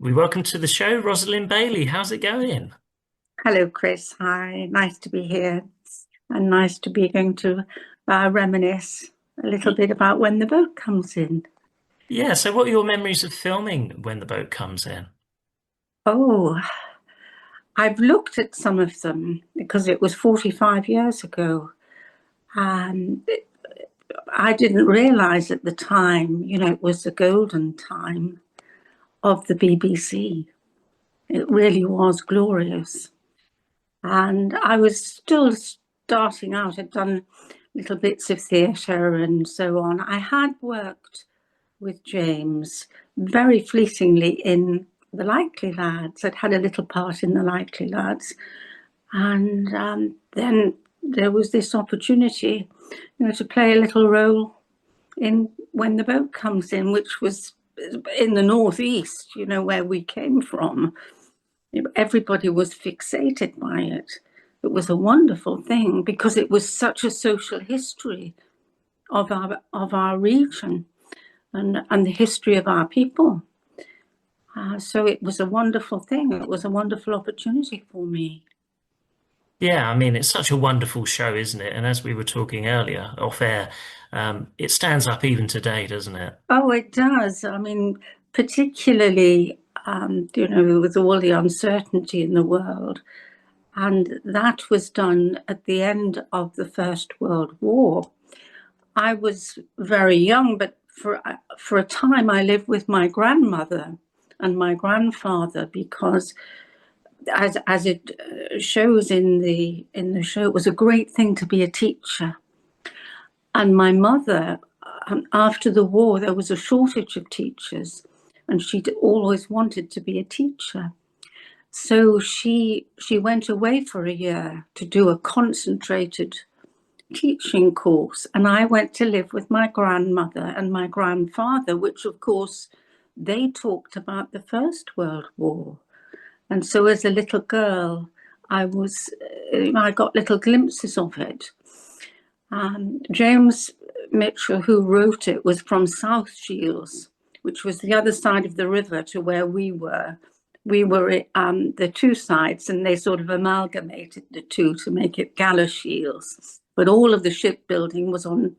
We welcome to the show, Rosalind Bailey. How's it going? Hello, Chris. Hi. Nice to be here and nice to be going to reminisce a little bit about when the boat comes in. Yeah, so what are your memories of filming when the boat comes in? Oh, I've looked at some of them because it was 45 years ago. And I didn't realize at the time, it was the golden time of the BBC. It really was glorious. And I was still starting out. I'd done little bits of theatre and so on. I had worked with James very fleetingly in The Likely Lads. I'd had a little part in The Likely Lads. And then there was this opportunity, to play a little role in When the Boat Comes In, which was in the northeast, where we came from. Everybody was fixated by it. It was a wonderful thing because it was such a social history of our region and the history of our people. So it was a wonderful thing. It was a wonderful opportunity for me. Yeah, I mean, it's such a wonderful show, isn't it? And as we were talking earlier off air, it stands up even today, doesn't it? Oh, it does. I mean, particularly, with all the uncertainty in the world. And that was done at the end of the First World War. I was very young, but for a time I lived with my grandmother and my grandfather because, as it shows in the show, it was a great thing to be a teacher. And my mother, after the war, there was a shortage of teachers, and she'd always wanted to be a teacher. So she went away for a year to do a concentrated teaching course, and I went to live with my grandmother and my grandfather, which of course they talked about the First World War. And so as a little girl, I got little glimpses of it. James Mitchell, who wrote it, was from South Shields, which was the other side of the river to where we were. We were the two sides, and they sort of amalgamated the two to make it Shields. But all of the shipbuilding was on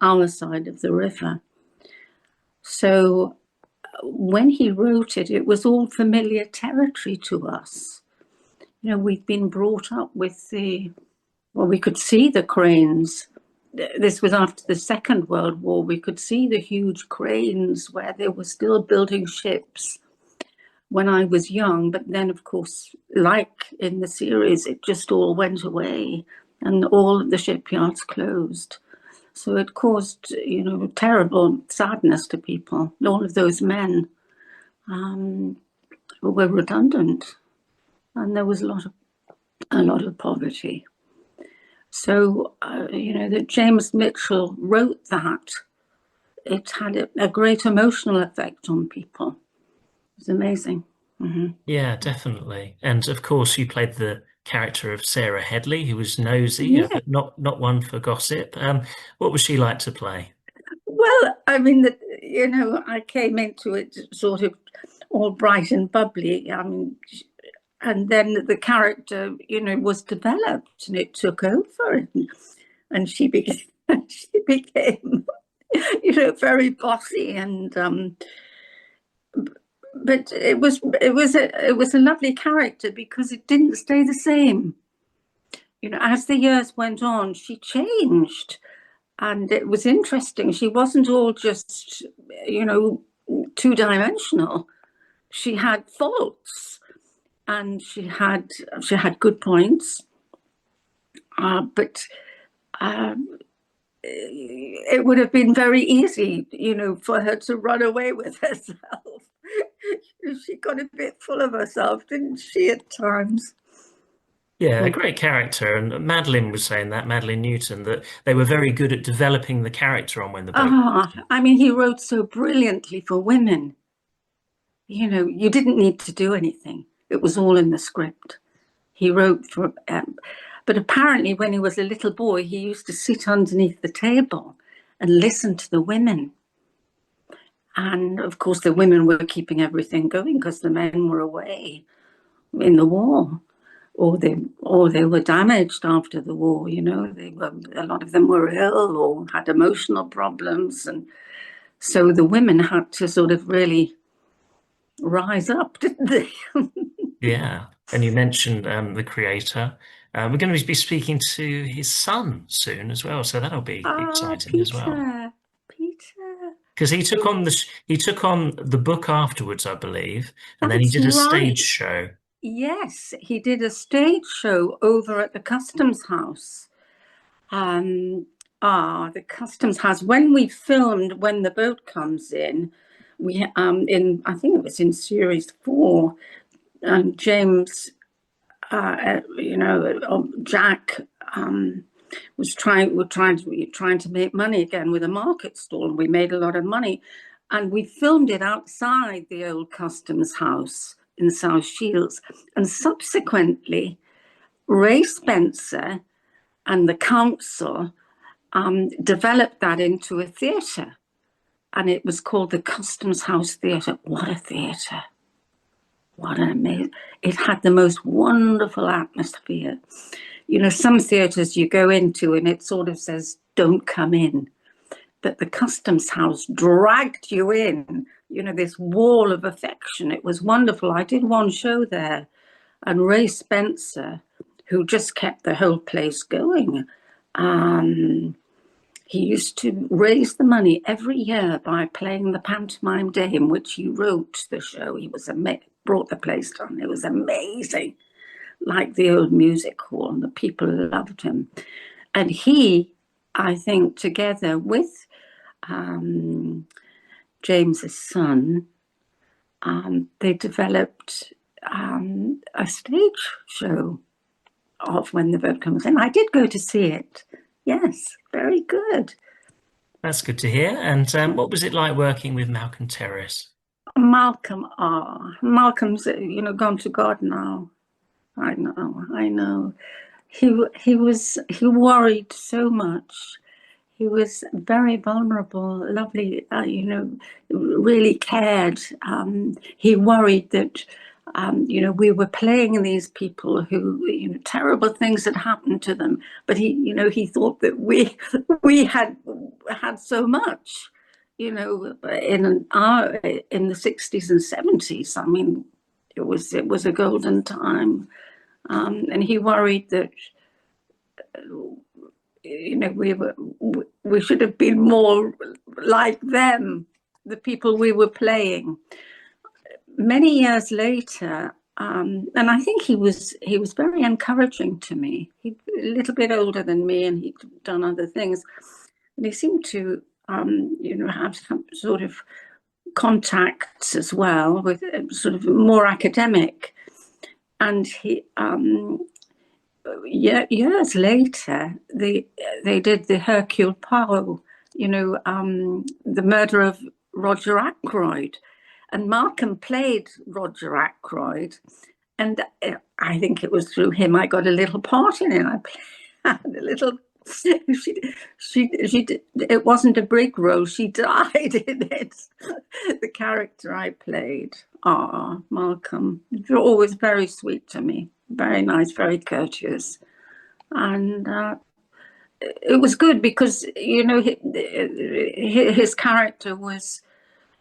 our side of the river. So when he wrote it, it was all familiar territory to us. We'd been brought up with we could see the cranes. This was after the Second World War. We could see the huge cranes where they were still building ships when I was young. But then, of course, like in the series, it just all went away and all of the shipyards closed. So it caused, terrible sadness to people. All of those men were redundant, and there was a lot of poverty. So, that James Mitchell wrote that, it had a great emotional effect on people. It was amazing. Mm-hmm. Yeah, definitely. And of course, you played the character of Sarah Headley, who was nosy, Yeah. but not one for gossip. What was she like to play? Well, I mean, I came into it sort of all bright and bubbly. I mean, and then the character, was developed and it took over, and she became she became, very bossy and but it was a lovely character because it didn't stay the same. As the years went on, she changed, and it was interesting. She wasn't all just, two-dimensional. She had faults, and she had good points, but it would have been very easy, for her to run away with herself. She got a bit full of herself, didn't she, at times? Yeah, a great character. And Madeline was saying that, Madeline Newton, that they were very good at developing the character on When the Boat. I mean, he wrote so brilliantly for women. You didn't need to do anything. It was all in the script. He wrote for, but apparently when he was a little boy, he used to sit underneath the table and listen to the women. And of course, the women were keeping everything going because the men were away in the war, or they were damaged after the war. A lot of them were ill or had emotional problems, and so the women had to sort of really rise up, didn't they? Yeah. And you mentioned the creator. We're going to be speaking to his son soon as well, so that'll be Ah, exciting as well. Peter, Because yes, he took on the book afterwards, I believe, and then he that's did a stage right. show. Yes, he did a stage show over at the Customs House. Um, the Customs House. When we filmed When the Boat Comes In, we in I think it was in series 4, and James, Jack were trying to make money again with a market stall, and we made a lot of money, and we filmed it outside the old Customs House in South Shields, and subsequently Ray Spencer and the council developed that into a theatre, and it was called the Customs House Theatre. What a theatre! What an amazing! It had the most wonderful atmosphere. Some theatres you go into and it sort of says, "Don't come in," but the Customs House dragged you in. This wall of affection. It was wonderful. I did one show there, and Ray Spencer, who just kept the whole place going. Um, He used to raise the money every year by playing the pantomime dame, which he wrote the show. He was brought the place down. It was amazing, like the old music hall, and the people loved him. And he, I think, together with um, James's son, they developed a stage show of When the Boat Comes In. I did go to see it. Yes, very good. That's good to hear. And what was it like working with Malcolm Terrace? Malcolm's gone to God now. I know. He worried so much. He was very vulnerable, lovely, really cared. He worried that, we were playing these people who, terrible things had happened to them, but he thought that we had so much, in the 60s and 70s. I mean, it was a golden time, and he worried that we should have been more like them, the people we were playing. Many years later, and I think he was very encouraging to me. He's a little bit older than me, and he'd done other things, and he seemed to have some sort of contacts as well with sort of more academic. And years later, they did the Hercule Poirot, the murder of Roger Ackroyd, and Markham played Roger Ackroyd, and I think it was through him I got a little part in it. I had a little. She did, it wasn't a big role. She died in it. The character I played. Malcolm. You're always very sweet to me. Very nice, very courteous, and it was good because his character was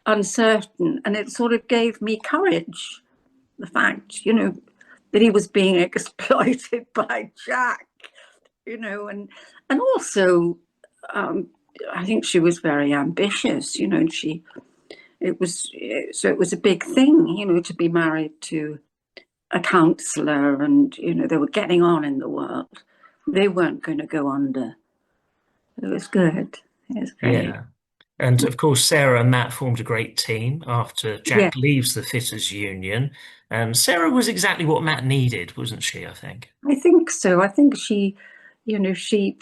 uncertain, and it sort of gave me courage. The fact, that he was being exploited by Jack, and also, I think she was very ambitious, and it was a big thing, to be married to a counsellor, and they were getting on in the world. They weren't going to go under. It was good. It was great. Yeah. And of course, Sarah and Matt formed a great team after Yeah, Jack leaves the Fitters Union. And Sarah was exactly what Matt needed, wasn't she, I think? I think so. I think she, she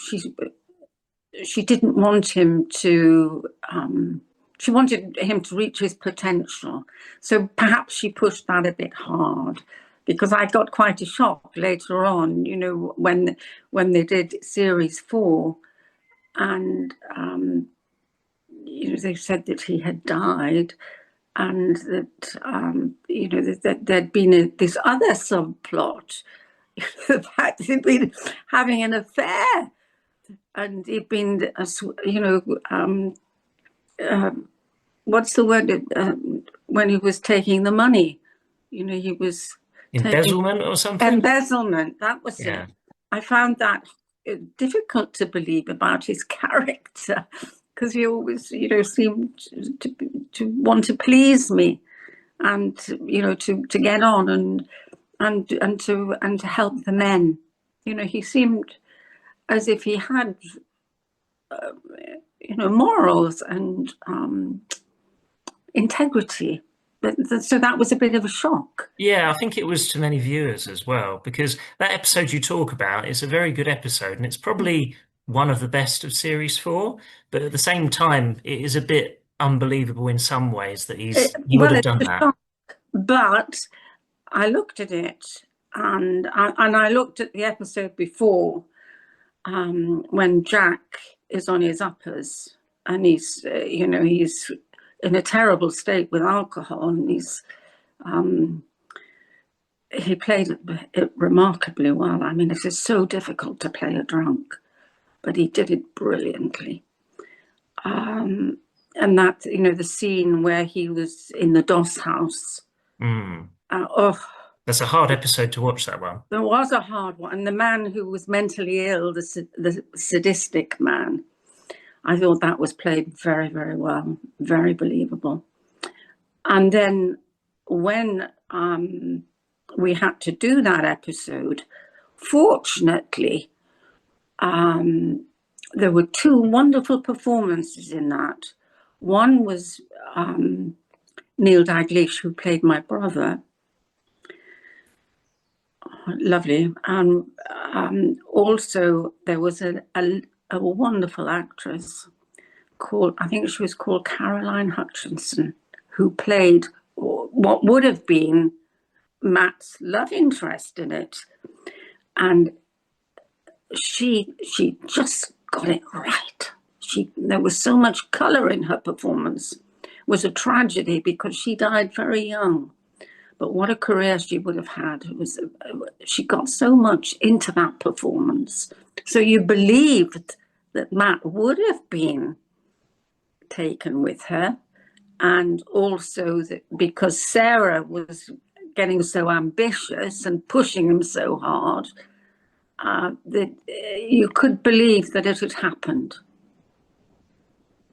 didn't want him to. She wanted him to reach his potential. So perhaps she pushed that a bit hard, because I got quite a shock later on. When they did series 4, and they said that he had died, and that that there'd been this other subplot, the fact that he'd been having an affair, and he'd been, what's the word? When he was taking the money, he was taking Embezzlement or something? embezzlement. That was Yeah. it. I found that difficult to believe about his character, because he always, seemed to want to please me, and to get on, and to help the men. He seemed as if he had morals and integrity. But so that was a bit of a shock. Yeah, I think it was to many viewers as well, because that episode you talk about is a very good episode, and it's probably one of the best of series four. But at the same time, it is a bit unbelievable in some ways that he would Well, have it's done a that. shock, but I looked at it, and I looked at the episode before, when Jack is on his uppers, and he's in a terrible state with alcohol, and he played it remarkably well. I mean, it is so difficult to play a drunk, but he did it brilliantly. And that, the scene where he was in the Doss house. Mm. Oh, That's a hard episode to watch, that one. there was a hard one. And the man who was mentally ill, the sadistic man, I thought that was played very, very well, very believable. And then when we had to do that episode, fortunately, there were two wonderful performances in that. One was Neil Dalglish, who played my brother. Lovely. And also there was a wonderful actress called, I think she was called Caroline Hutchinson, who played what would have been Matt's love interest in it. And she just got it right. There was so much colour in her performance. It was a tragedy because she died very young. But what a career she would have had. She got so much into that performance. So you believed that Matt would have been taken with her. And also that because Sarah was getting so ambitious and pushing him so hard, that you could believe that it had happened.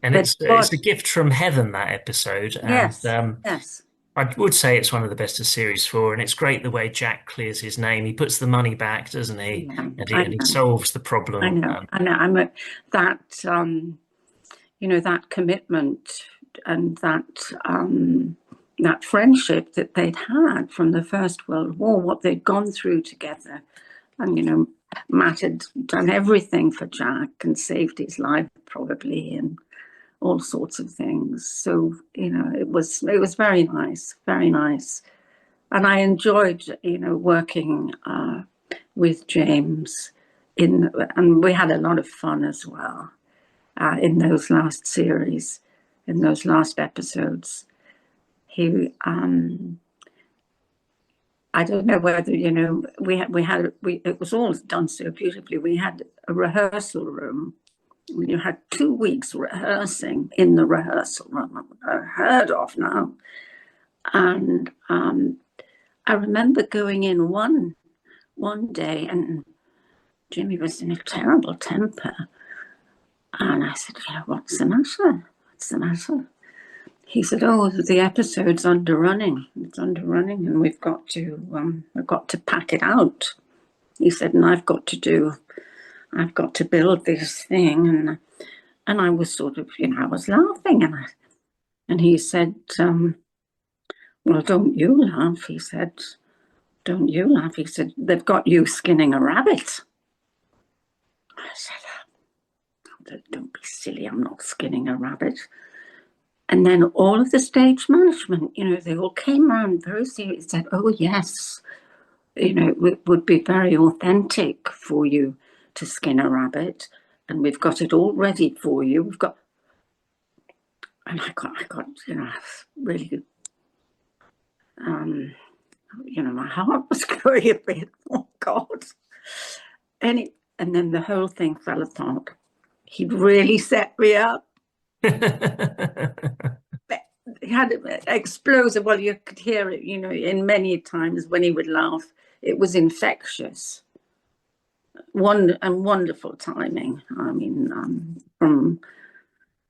And But it's a gift from heaven, that episode. And yes, yes. I would say it's one of the best of series four. And it's great the way Jack clears his name. He puts the money back, doesn't he? Yeah, And he solves the I problem. know. I'm that commitment and that friendship that they'd had from the First World War, what they'd gone through together. And, Matt had done everything for Jack and saved his life probably, and all sorts of things. So, it was very nice, very nice. And I enjoyed, working with James and we had a lot of fun as well in those last series, in those last episodes. He, I don't know whether, it was all done so beautifully. We had a rehearsal room. You had 2 weeks rehearsing in the rehearsal room, heard of now. And I remember going in one day, and Jimmy was in a terrible temper. And I said, what's the matter? What's the matter? He said, oh, the episode's underrunning. It's underrunning, and we've got to pack it out. He said, and I've got to build this thing. And I was sort of, I was laughing, and he said, well, don't you laugh. He said, don't you laugh. He said, they've got you skinning a rabbit. I said, don't be silly. I'm not skinning a rabbit. And then all of the stage management, they all came around very serious, said, oh, yes, it would be very authentic for you to skin a rabbit. And we've got it all ready for you. and I got, really good. Um, my heart was going a bit. Oh God! And then the whole thing fell apart. He'd really set me up. He had explosive. Well, you could hear it, in many times when he would laugh. It was infectious. Wonderful timing. I mean, from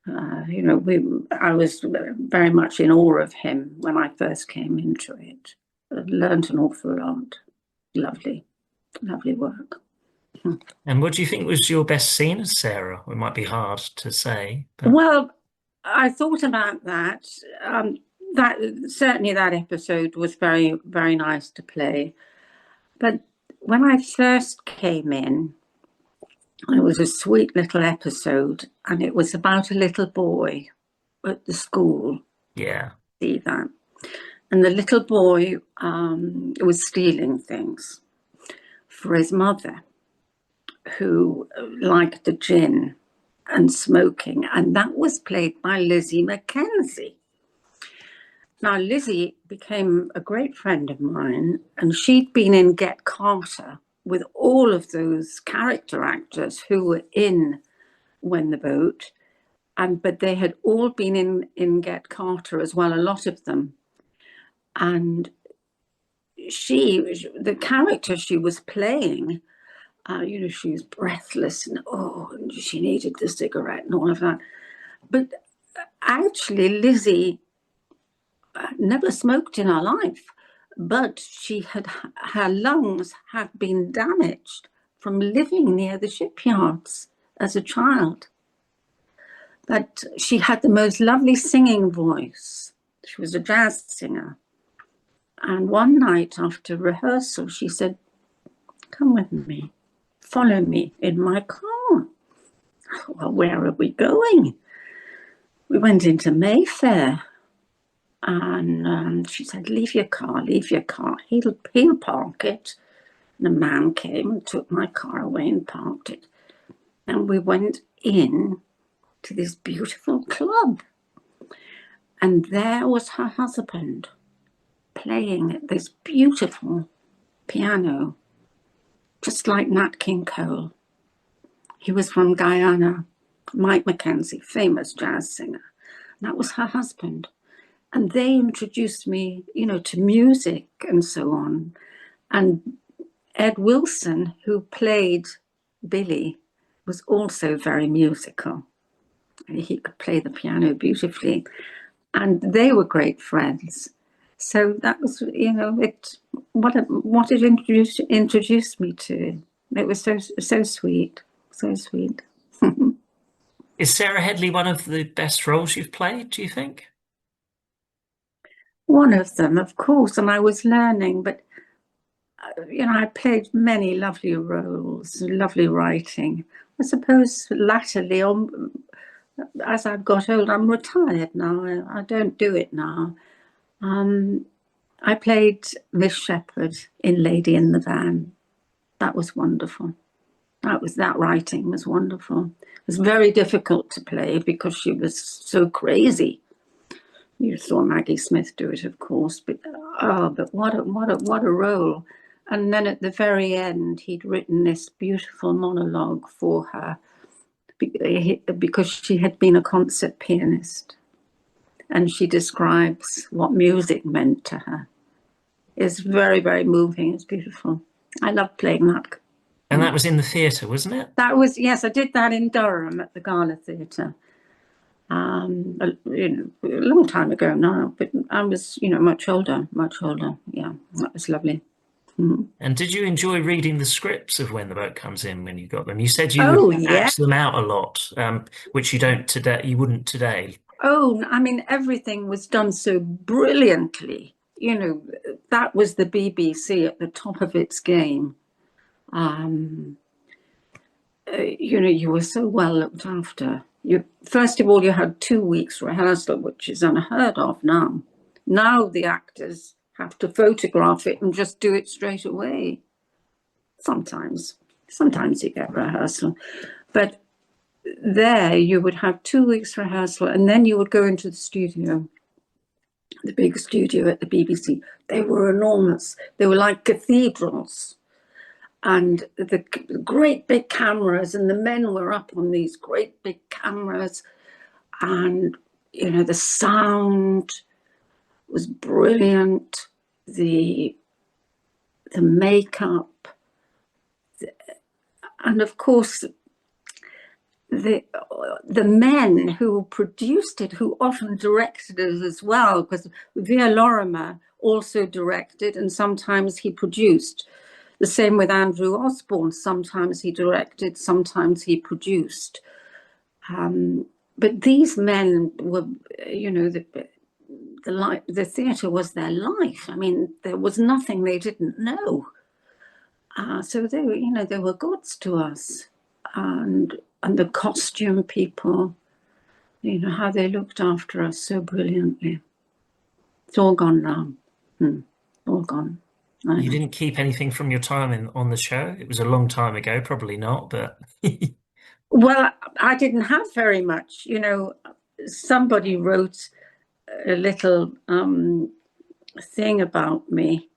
I was very much in awe of him when I first came into it. I learned an awful lot. Lovely, lovely work. And what do you think was your best scene as Sarah? It might be hard to say, but Well, I thought about that. That certainly that episode was very, very nice to play. But when I first came in, it was a sweet little episode, and it was about a little boy at the school. yeah. See that? And the little boy was stealing things for his mother, who liked the gin and smoking, and that was played by Lizzie McKenzie. Now, Lizzie became a great friend of mine, and she'd been in Get Carter with all of those character actors who were in When the Boat, but they had all been in Get Carter as well, a lot of them. And the character she was playing, she was breathless and she needed the cigarette and all of that. But actually, Lizzie never smoked in her life, but her lungs had been damaged from living near the shipyards as a child. But she had the most lovely singing voice. She was a jazz singer. And one night after rehearsal, she said, "Come with me, follow me in my car." Well, where are we going? We went into Mayfair. And she said, leave your car. He'll park it. And a man came and took my car away and parked it. And we went in to this beautiful club. And there was her husband playing this beautiful piano, just like Nat King Cole. He was from Guyana, Mike McKenzie, famous jazz singer. And that was her husband. And they introduced me, to music and so on. And Ed Wilson, who played Billy, was also very musical. He could play the piano beautifully. And they were great friends. So that was, what it introduced me to. It was so sweet, so sweet. Is Sarah Headley one of the best roles you've played, do you think? One of them, of course, and I was learning, but I played many lovely roles, lovely writing. I suppose latterly, as I've got old, I'm retired now. I don't do it now. I played Miss Shepherd in Lady in the Van. That was wonderful. That writing was wonderful. It was very difficult to play because she was so crazy. You saw Maggie Smith do it, of course, but what a role! And then at the very end, he'd written this beautiful monologue for her because she had been a concert pianist, and she describes what music meant to her. It's very, very moving. It's beautiful. I love playing that. And that was in the theatre, wasn't it? That was, yes, I did that in Durham at the Gala Theatre. A long time ago now, but I was, much older. Yeah, that was lovely. Mm-hmm. And did you enjoy reading the scripts of When the Boat Comes In when you got them? You said you would Oh, yeah. act them out a lot, which you don't today. You wouldn't today. Oh, I mean, everything was done so brilliantly. That was the BBC at the top of its game. You were so well looked after. First of all, you had 2 weeks rehearsal, which is unheard of now. Now the actors have to photograph it and just do it straight away. Sometimes you get rehearsal, but there you would have 2 weeks rehearsal, and then you would go into the studio, the big studio at the BBC. They were enormous. They were like cathedrals. And the great big cameras, and the men were up on these great big cameras, and the sound was brilliant, the makeup, and of course the men who produced it, who often directed it as well, because Via Lorimer also directed and sometimes he produced. The same with Andrew Osborne. Sometimes he directed, sometimes he produced. But these men were, the theatre was their life. I mean, there was nothing they didn't know. So they were gods to us. And the costume people, how they looked after us so brilliantly. It's all gone now. All gone. You didn't keep anything from your time on the show? It was a long time ago, probably not, but Well, I didn't have very much. Somebody wrote a little thing about me,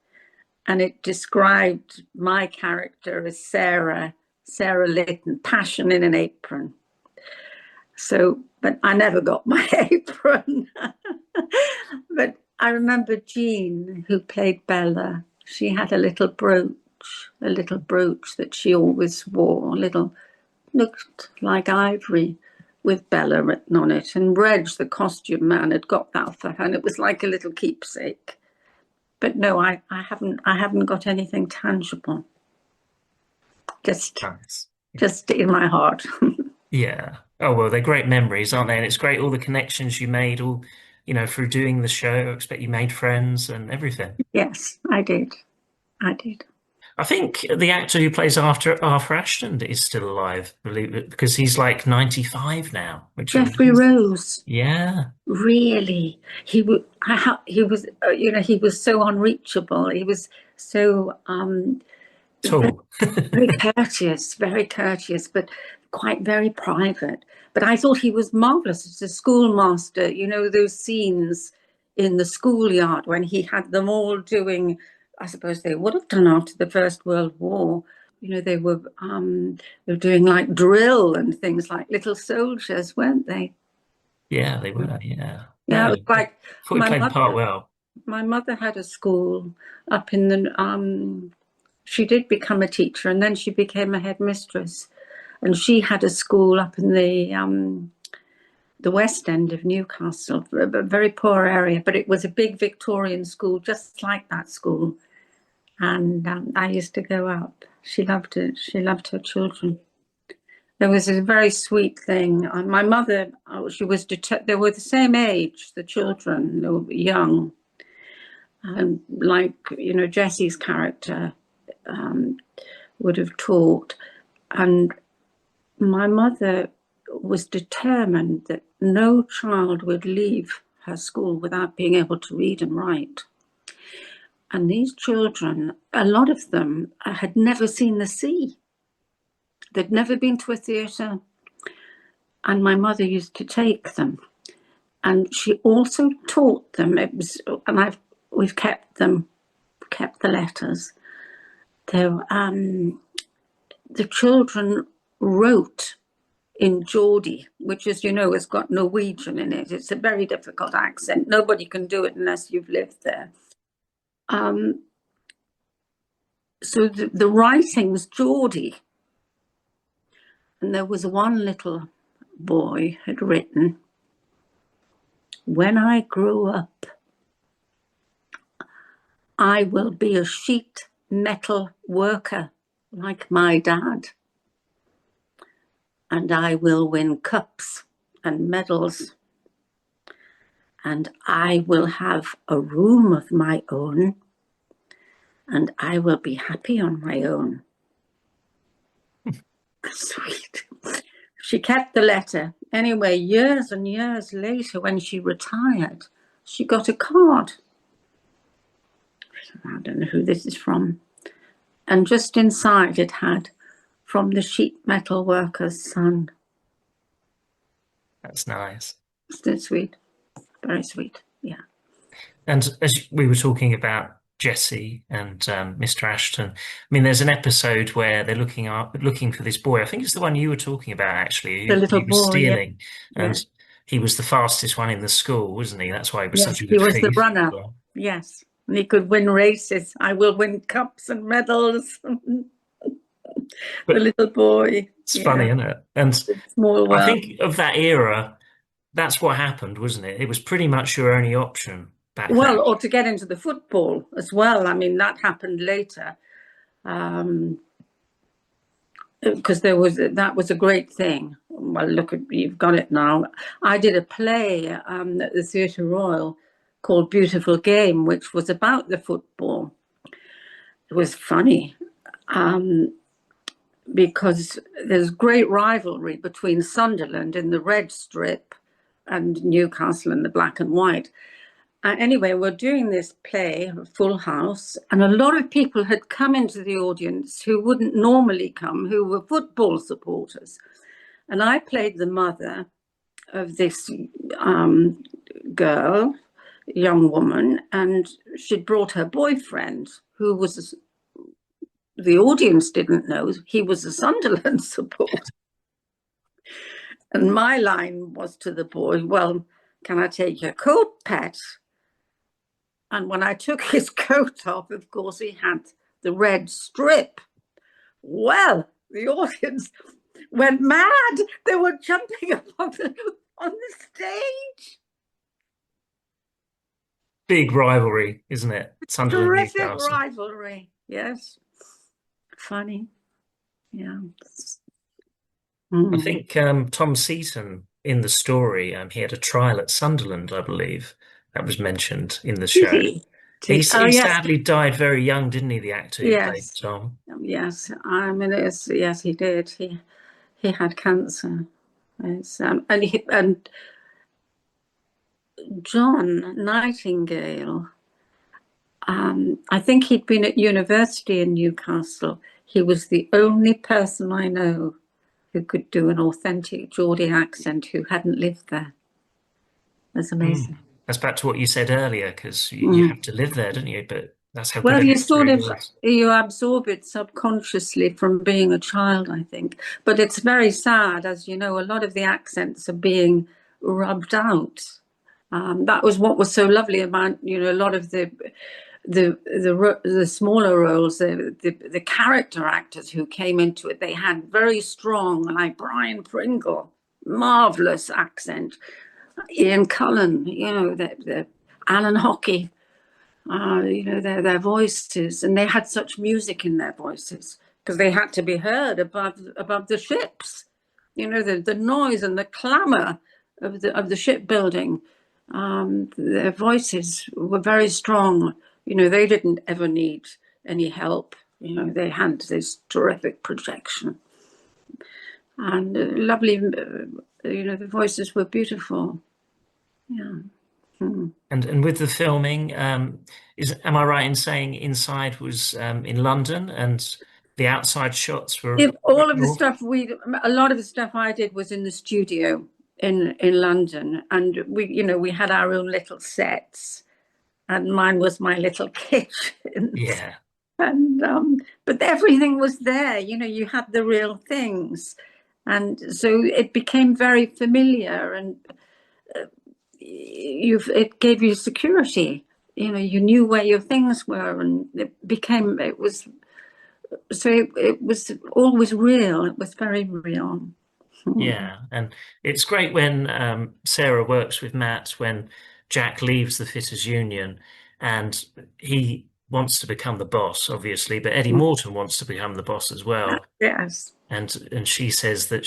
and it described my character as Sarah Lytton, passion in an apron. So, but I never got my apron. But I remember Jean, who played Bella, she had a little brooch that she always wore, looked like ivory with Bella written on it. And Reg, the costume man, had got that for her, and it was like a little keepsake. But no, I haven't got anything tangible. Just in my heart. yeah. Oh, well, they're great memories, aren't they? And it's great all the connections you made, through doing the show. I expect you made friends and everything. Yes, I did. I think the actor who plays Arthur Ashton is still alive, believe it, because he's like 95 now, which is Jeffrey Rose. yeah. Really, he was. He was so unreachable. He was so Tall. very courteous, but quite very private. But I thought he was marvelous as a schoolmaster. Those scenes in the schoolyard when he had them all doing. I suppose they would have done after the First World War. They were doing like drill and things like little soldiers, weren't they? Yeah, they were. Yeah. Yeah, No, it was like thought he played the part well. my mother had a school up in the she did become a teacher, and then she became a headmistress, and she had a school up in the west end of Newcastle, a very poor area, but it was a big Victorian school, just like that school. And I used to go up. She loved it. She loved her children. There was a very sweet thing. My mother, she was they were the same age, the children, they were young. And like, Jessie's character would have taught. And my mother was determined that no child would leave her school without being able to read and write. And these children, a lot of them had never seen the sea. They'd never been to a theatre. And my mother used to take them. And she also taught them, we've kept the letters. The children wrote in Geordie, which, as you know, has got Norwegian in it. It's a very difficult accent. Nobody can do it unless you've lived there. So the writing was Geordie. And there was one little boy had written, "When I grow up, I will be a sheet metal worker like my dad. And I will win cups and medals. And I will have a room of my own. And I will be happy on my own." Sweet. She kept the letter. Anyway, years and years later, when she retired, she got a card. I don't know who this is from. And just inside it had, "From the sheet metal worker's son." That's nice. Still sweet, very sweet. Yeah. And as we were talking about Jesse and Mr. Ashton, I mean, there's an episode where they're looking for this boy. I think it's the one you were talking about, actually, The who little he was boy, yeah, stealing, yeah. and he was the fastest one in the school, wasn't he? That's why he was such Yes, a he good was the thief. runner. Well, Yes. And he could win races. I will win cups and medals. The but little boy. it's funny, Yeah. isn't it? And Small I world. think of that era, that's what happened, wasn't it? It was pretty much your only option back Well, then. or to get into the football as well. I mean, that happened later. Because that was a great thing. Well, look, you've got it now. I did a play at the Theatre Royal called Beautiful Game, which was about the football. It was funny because there's great rivalry between Sunderland in the red strip and Newcastle in the black and white. Anyway, we're doing this play, Full House, and a lot of people had come into the audience who wouldn't normally come, who were football supporters. And I played the mother of this girl, young woman, and she'd brought her boyfriend, who was, the audience didn't know, he was a Sunderland supporter. And my line was to the boy, well, can I take your coat, pet? And when I took his coat off, of course, he had the red strip. Well, the audience went mad. They were jumping up on the stage. Big rivalry, isn't it? Sunderland, Terrific Newcastle. rivalry. Yes. Funny. Yeah. I Mm. think Tom Seaton in the story, he had a trial at Sunderland, I believe. That was mentioned in the Did show. he? Oh, He yes. sadly died very young, didn't he? The actor who played Yes. Tom. Yes. I mean, yes, he did. He had cancer. And John Nightingale, I think he'd been at university in Newcastle. He was the only person I know who could do an authentic Geordie accent who hadn't lived there. That's Mm. amazing. That's back to what you said earlier, because you Mm. have to live there, don't you? But that's how good Well, an you actor sort he of was. you absorb it subconsciously from being a child, I think. But it's very sad, as you know, a lot of the accents are being rubbed out. That was what was so lovely about, you know, a lot of the smaller roles, the character actors who came into it. They had very strong, like Brian Pringle, marvelous accent. Ian Cullen, you know, the Alan Hockey, you know, their voices, and they had such music in their voices because they had to be heard above the ships. You know, the noise and the clamour of the shipbuilding. Their voices were very strong. You know, they didn't ever need any help. You know, they had this terrific projection and lovely. You know, the voices were beautiful. Yeah. Mm. And with the filming, am I right in saying inside was in London and the outside shots were If all up of the north? stuff a lot of the stuff I did was in the studio in London, and we had our own little sets, and mine was my little kitchen, Yeah, and but everything was there. You know, you had the real things, and so it became very familiar, and it gave you security. You know, you knew where your things were, and it was so it was always real. It was very real. Hmm. yeah. And it's great when Sarah works with Matt when Jack leaves the Fitters Union and he wants to become the boss, obviously, but Eddie Morton wants to become the boss as well. Yes. And she says that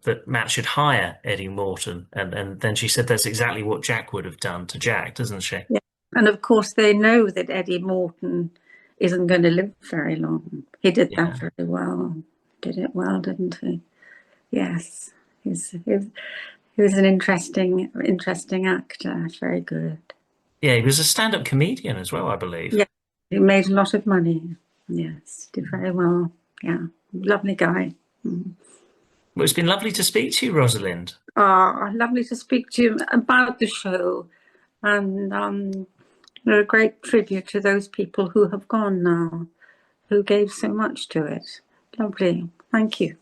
that Matt should hire Eddie Morton, and then she said that's exactly what Jack would have done to Jack, doesn't she? Yeah. And of course, they know that Eddie Morton isn't going to live very long. He did that Yeah, very well. Did it well, didn't he? Yes. He was an interesting actor. Very good. yeah. He was a stand-up comedian as well, I believe. Yeah. He made a lot of money. Yes. Did very well. Yeah. Lovely guy. Mm. Well, it's been lovely to speak to you, Rosalind. Lovely to speak to you about the show, and a great tribute to those people who have gone now, who gave so much to it. Lovely. Thank you.